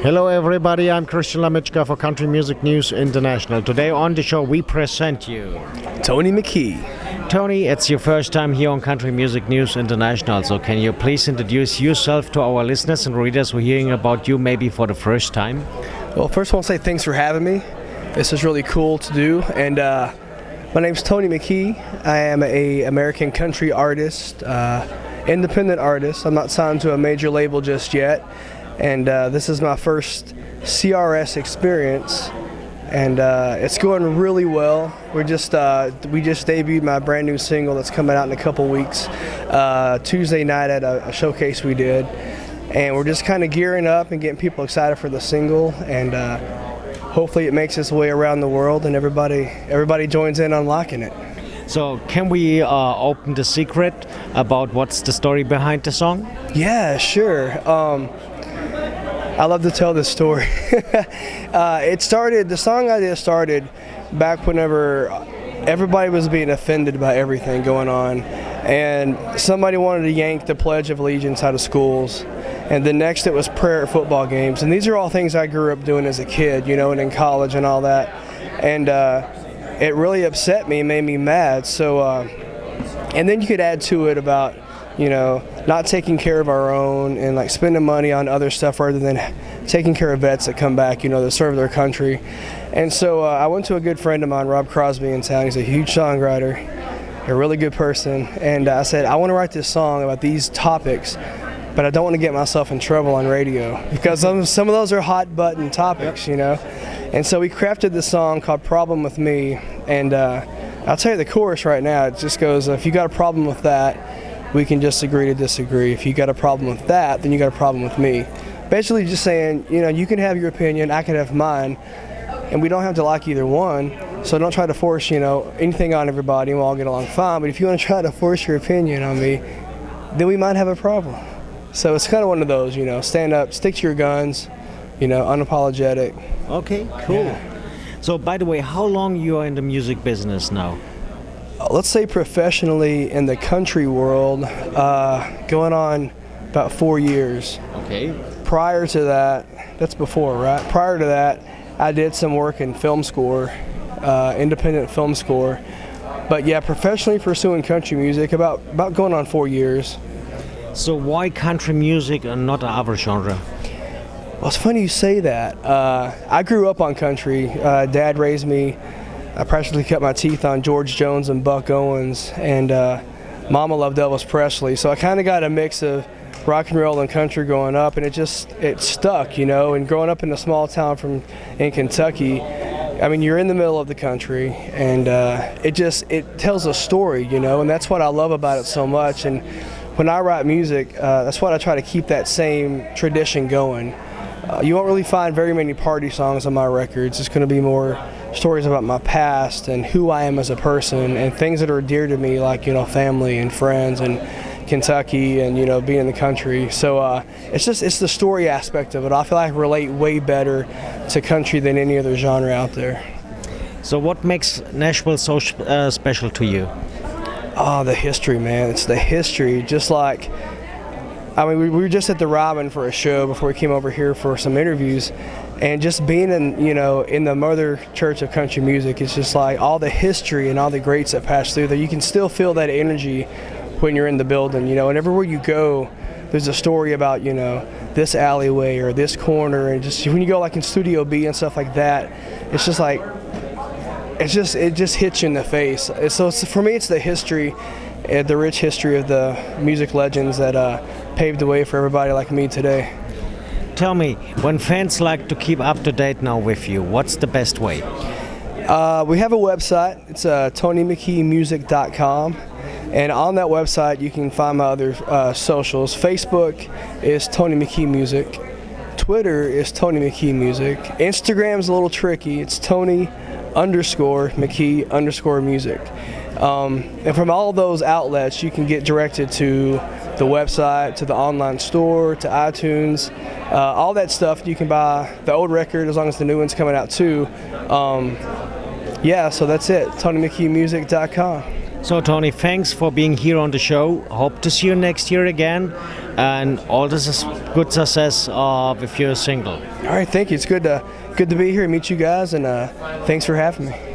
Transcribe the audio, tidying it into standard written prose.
Hello everybody, I'm Christian Lamitschka for Country Music News International. Today on the show we present you Tony McKee. Tony, it's your first time here on Country Music News International, so can you please introduce yourself to our listeners and readers who are hearing about you maybe for the first time? Well, first I want to say thanks for having me. This is really cool to do, and my name's Tony McKee. I am an American country artist, independent artist. I'm not signed to a major label just yet. And this is my first CRS experience, and it's going really well. We just debuted my brand new single that's coming out in a couple weeks, Tuesday night at a showcase we did, and we're just kind of gearing up and getting people excited for the single, and hopefully it makes its way around the world and everybody joins in on liking it. So can we open the secret about what's the story behind the song? Yeah, sure. I love to tell this story. The song idea started back whenever everybody was being offended by everything going on, and somebody wanted to yank the Pledge of Allegiance out of schools, and then next it was prayer at football games, and these are all things I grew up doing as a kid, and in college and all that, and it really upset me and made me mad. So, and then you could add to it about not taking care of our own and like spending money on other stuff rather than taking care of vets that come back, that serve their country. And so I went to a good friend of mine, Rob Crosby, in town. He's a huge songwriter, a really good person. And I said, I want to write this song about these topics, but I don't want to get myself in trouble on radio because some of those are hot button topics, And so we crafted this song called Problem With Me. And I'll tell you the chorus right now. It just goes, if you got a problem with that, we can just agree to disagree. If you got a problem with that, then you got a problem with me. Basically just saying, you can have your opinion, I can have mine, and we don't have to like either one. So don't try to force, anything on everybody and we'll all get along fine. But if you want to try to force your opinion on me, then we might have a problem. So it's kind of one of those, stand up, stick to your guns, unapologetic. Okay, cool. Yeah. So by the way, how long you are in the music business now? Let's say professionally in the country world, going on about 4 years. Okay. Prior to that, that's before, right? Prior to that, I did some work in film score, independent film score. But yeah, professionally pursuing country music, about going on 4 years. So why country music and not other genre? Well, it's funny you say that. I grew up on country. Dad raised me. I practically cut my teeth on George Jones and Buck Owens, and Mama loved Elvis Presley. So I kind of got a mix of rock and roll and country growing up, and it stuck, And growing up in a small town in Kentucky, I mean, you're in the middle of the country, and it tells a story, and that's what I love about it so much. And when I write music, that's what I try to keep that same tradition going. You won't really find very many party songs on my records. It's going to be more stories about my past and who I am as a person and things that are dear to me, like family and friends and Kentucky and being in the country. So it's the story aspect of it. I feel like I relate way better to country than any other genre out there. So what makes Nashville so special to you? Oh, the history, man. It's the history. Just like, we were just at the Robin for a show before we came over here for some interviews, and just being in the mother church of country music, it's just like all the history and all the greats that passed through there. You can still feel that energy when you're in the building, and everywhere you go, there's a story about this alleyway or this corner, and just when you go like in Studio B and stuff like that, it's just like it just hits you in the face. So for me, it's the history. The rich history of the music legends that paved the way for everybody like me today. Tell me, when fans like to keep up to date now with you, what's the best way? We have a website. It's TonyMcKeemusic.com, and on that website you can find my other socials. Facebook is Tony McKee Music. Twitter is Tony McKee Music. Instagram's a little tricky. It's Tony_McKee_music. And from all those outlets, you can get directed to the website, to the online store, to iTunes, all that stuff. You can buy the old record as long as the new one's coming out too. So that's it, TonyMcKeemusic.com. So Tony, thanks for being here on the show. Hope to see you next year again, and all this good success with your single. All right, thank you. It's good to be here and meet you guys, and thanks for having me.